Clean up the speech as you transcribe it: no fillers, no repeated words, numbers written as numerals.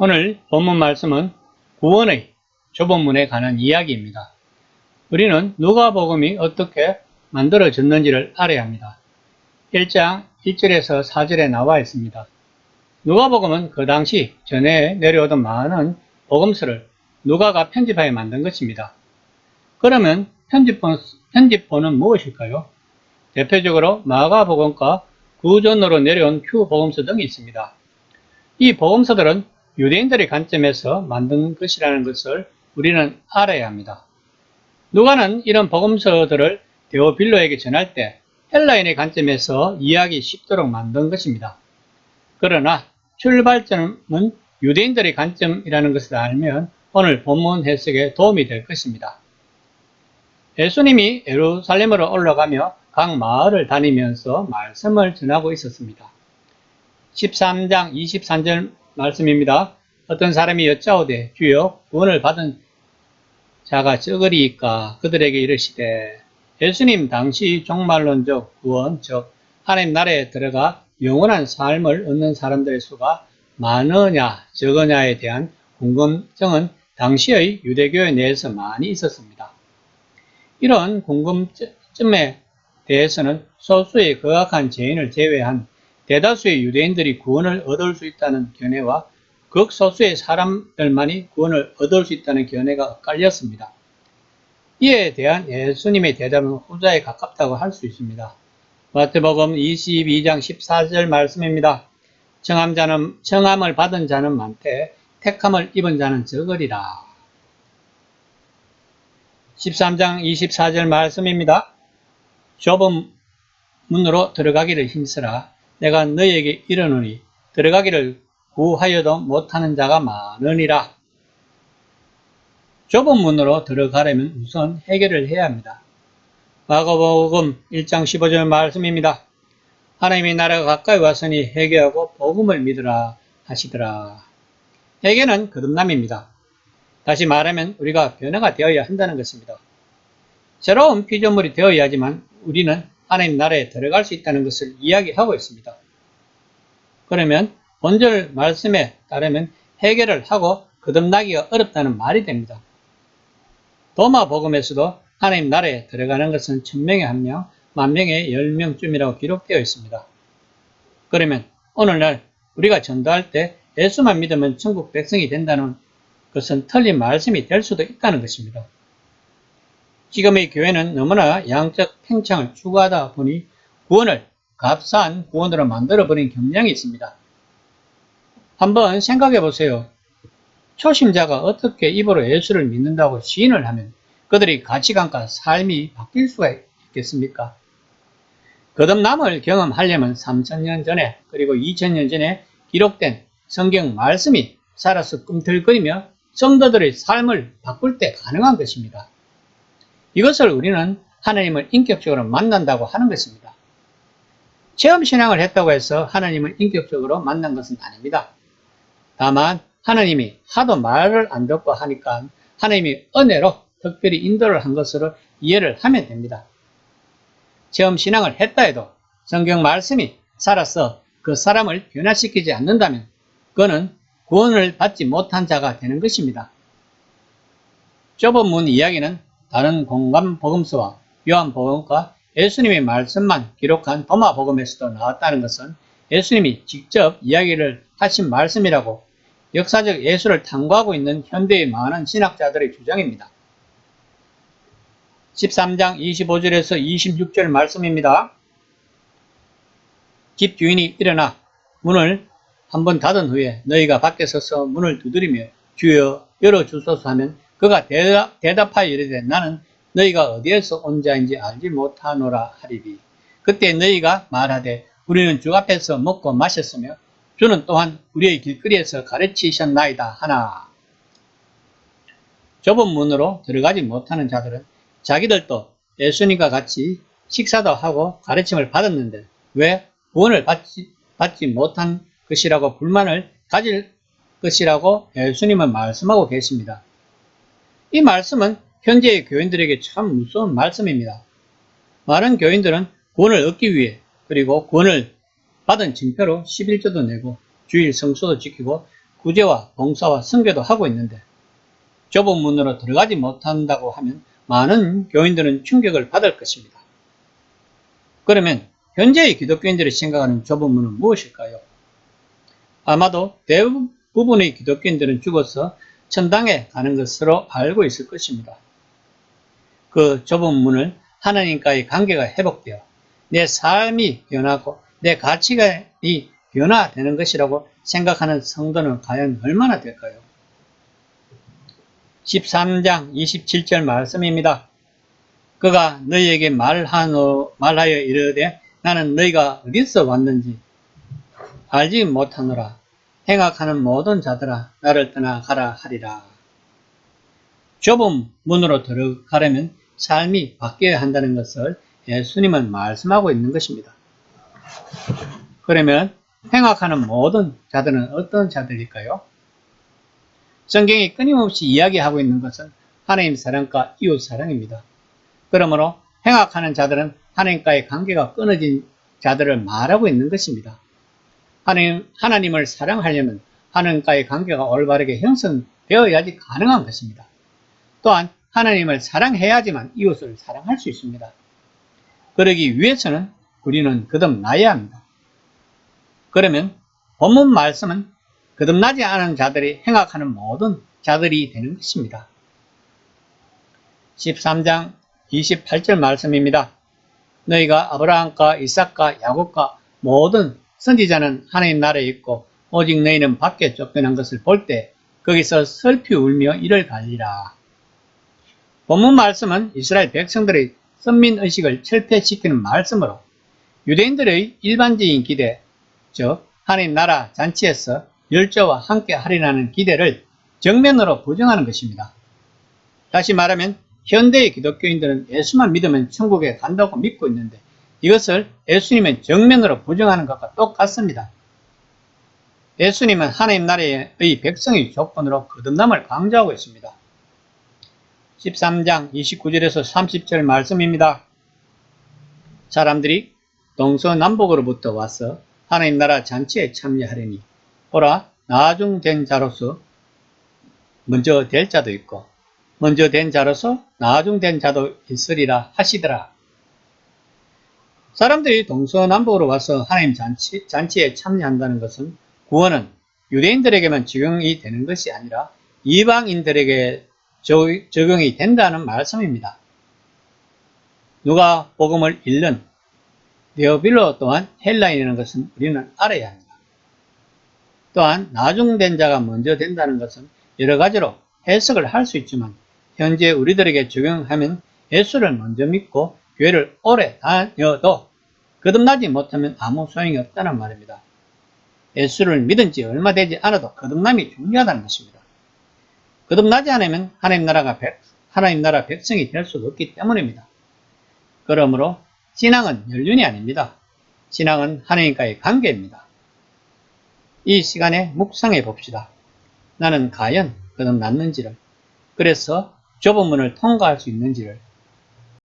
오늘 본문 말씀은 구원의 조본문에 관한 이야기입니다. 우리는 누가복음이 어떻게 만들어졌는지를 알아야 합니다. 1장 1절에서 4절에 나와 있습니다. 누가복음은 그 당시 전해에 내려오던 많은 복음서를 누가가 편집하여 만든 것입니다. 그러면 편집본은 무엇일까요? 대표적으로 마가복음과 구전으로 내려온 큐복음서 등이 있습니다. 이 복음서들은 유대인들의 관점에서 만든 것이라는 것을 우리는 알아야 합니다. 누가는 이런 복음서들을 데오빌로에게 전할 때 헬라인의 관점에서 이해하기 쉽도록 만든 것입니다. 그러나 출발점은 유대인들의 관점이라는 것을 알면 오늘 본문 해석에 도움이 될 것입니다. 예수님이 예루살렘으로 올라가며 각 마을을 다니면서 말씀을 전하고 있었습니다. 13장 23절 말씀입니다. 어떤 사람이 여짜오되 주여 구원을 받은 자가 적으리이까 그들에게 이르시되 예수님 당시 종말론적 구원 즉 하나님 나라에 들어가 영원한 삶을 얻는 사람들의 수가 많으냐 적으냐에 대한 궁금증은 당시의 유대교회 내에서 많이 있었습니다. 이런 궁금증에 대해서는 소수의 거악한 죄인을 제외한 대다수의 유대인들이 구원을 얻을 수 있다는 견해와 극소수의 사람들만이 구원을 얻을 수 있다는 견해가 엇갈렸습니다. 이에 대한 예수님의 대답은 후자에 가깝다고 할 수 있습니다. 마태복음 22장 14절 말씀입니다. 청함을 받은 자는 많되 택함을 입은 자는 적으리라. 13장 24절 말씀입니다. 좁은 문으로 들어가기를 힘쓰라. 내가 너희에게 이르노니 들어가기를 구하여도 못하는 자가 많으니라. 좁은 문으로 들어가려면 우선 해결을 해야 합니다. 마가복음 1장 15절 말씀입니다. 하나님의 나라가 가까이 왔으니 회개하고 복음을 믿으라 하시더라. 회개는 거듭남입니다. 다시 말하면 우리가 변화가 되어야 한다는 것입니다. 새로운 피조물이 되어야지만 우리는 하나님 나라에 들어갈 수 있다는 것을 이야기하고 있습니다. 그러면 본절 말씀에 따르면 해결을 하고 거듭나기가 어렵다는 말이 됩니다. 도마복음에서도 하나님 나라에 들어가는 것은 1000명에 1명, 10,000명에 10명쯤이라고 기록되어 있습니다. 그러면 오늘날 우리가 전도할 때 예수만 믿으면 천국 백성이 된다는 것은 틀린 말씀이 될 수도 있다는 것입니다. 지금의 교회는 너무나 양적 팽창을 추구하다 보니 구원을 값싼 구원으로 만들어버린 경향이 있습니다. 한번 생각해 보세요. 초심자가 어떻게 입으로 예수를 믿는다고 시인을 하면 그들의 가치관과 삶이 바뀔 수가 있겠습니까? 거듭남을 경험하려면 3000년 전에 그리고 2000년 전에 기록된 성경 말씀이 살아서 꿈틀거리며 성도들의 삶을 바꿀 때 가능한 것입니다. 이것을 우리는 하나님을 인격적으로 만난다고 하는 것입니다. 체험신앙을 했다고 해서 하나님을 인격적으로 만난 것은 아닙니다. 다만 하나님이 하도 말을 안 듣고 하니까 하나님이 은혜로 특별히 인도를 한 것으로 이해를 하면 됩니다. 체험신앙을 했다 해도 성경 말씀이 살아서 그 사람을 변화시키지 않는다면 그는 구원을 받지 못한 자가 되는 것입니다. 좁은 문 이야기는 다른 공간 복음서와 요한복음과 예수님의 말씀만 기록한 도마복음에서도 나왔다는 것은 예수님이 직접 이야기를 하신 말씀이라고 역사적 예수를 탐구하고 있는 현대의 많은 신학자들의 주장입니다. 13장 25절에서 26절 말씀입니다. 집 주인이 일어나 문을 한번 닫은 후에 너희가 밖에 서서 문을 두드리며 주여 열어주소서 하면 그가 대답하여 이르되 나는 너희가 어디에서 온 자인지 알지 못하노라 하리니 그때 너희가 말하되 우리는 주 앞에서 먹고 마셨으며 주는 또한 우리의 길거리에서 가르치셨나이다 하나. 좁은 문으로 들어가지 못하는 자들은 자기들도 예수님과 같이 식사도 하고 가르침을 받았는데 왜 구원을 받지 못한 것이라고 불만을 가질 것이라고 예수님은 말씀하고 계십니다. 이 말씀은 현재의 교인들에게 참 무서운 말씀입니다. 많은 교인들은 구원을 얻기 위해 그리고 구원을 받은 징표로 11조도 내고 주일 성수도 지키고 구제와 봉사와 선교도 하고 있는데 좁은 문으로 들어가지 못한다고 하면 많은 교인들은 충격을 받을 것입니다. 그러면 현재의 기독교인들이 생각하는 좁은 문은 무엇일까요? 아마도 대부분의 기독교인들은 죽어서 천당에 가는 것으로 알고 있을 것입니다. 그 좁은 문을 하나님과의 관계가 회복되어 내 삶이 변하고 내 가치관이 변화되는 것이라고 생각하는 성도는 과연 얼마나 될까요? 13장 27절 말씀입니다. 그가 너희에게 말하여 이르되 나는 너희가 어디서 왔는지 알지 못하노라. 행악하는 모든 자들아 나를 떠나 가라 하리라. 좁은 문으로 들어가려면 삶이 바뀌어야 한다는 것을 예수님은 말씀하고 있는 것입니다. 그러면 행악하는 모든 자들은 어떤 자들일까요? 성경이 끊임없이 이야기하고 있는 것은 하나님 사랑과 이웃 사랑입니다. 그러므로 행악하는 자들은 하나님과의 관계가 끊어진 자들을 말하고 있는 것입니다. 하나님을 사랑하려면 하나님과의 관계가 올바르게 형성되어야지 가능한 것입니다. 또한 하나님을 사랑해야지만 이웃을 사랑할 수 있습니다. 그러기 위해서는 우리는 거듭나야 합니다. 그러면 본문 말씀은 거듭나지 않은 자들이 행악하는 모든 자들이 되는 것입니다. 13장 28절 말씀입니다. 너희가 아브라함과 이삭과 야곱과 모든 선지자는 하나님 나라에 있고 오직 너희는 밖에 쫓겨난 것을 볼 때 거기서 슬피 울며 이를 갈리라. 본문 말씀은 이스라엘 백성들의 선민의식을 철폐시키는 말씀으로 유대인들의 일반적인 기대, 즉 하나님 나라 잔치에서 열조와 함께 하리라는 기대를 정면으로 부정하는 것입니다. 다시 말하면 현대의 기독교인들은 예수만 믿으면 천국에 간다고 믿고 있는데 이것을 예수님은 정면으로 부정하는 것과 똑같습니다. 예수님은 하나님 나라의 백성의 조건으로 거듭남을 강조하고 있습니다. 13장 29절에서 30절 말씀입니다. 사람들이 동서남북으로부터 와서 하나님 나라 잔치에 참여하려니 보라 나중된 자로서 먼저 될 자도 있고 먼저 된 자로서 나중된 자도 있으리라 하시더라. 사람들이 동서남북으로 와서 하나님 잔치에 참여한다는 것은 구원은 유대인들에게만 적용이 되는 것이 아니라 이방인들에게 적용이 된다는 말씀입니다. 누가 복음을 읽는 데오빌로 또한 헬라인이라는 것은 우리는 알아야 합니다. 또한 나중된 자가 먼저 된다는 것은 여러 가지로 해석을 할 수 있지만 현재 우리들에게 적용하면 예수를 먼저 믿고 교회를 오래 다녀도 거듭나지 못하면 아무 소용이 없다는 말입니다. 예수를 믿은 지 얼마 되지 않아도 거듭남이 중요하다는 것입니다. 거듭나지 않으면 하나님 나라 백성이 될 수가 없기 때문입니다. 그러므로 신앙은 연륜이 아닙니다. 신앙은 하나님과의 관계입니다. 이 시간에 묵상해 봅시다. 나는 과연 거듭났는지를, 그래서 좁은 문을 통과할 수 있는지를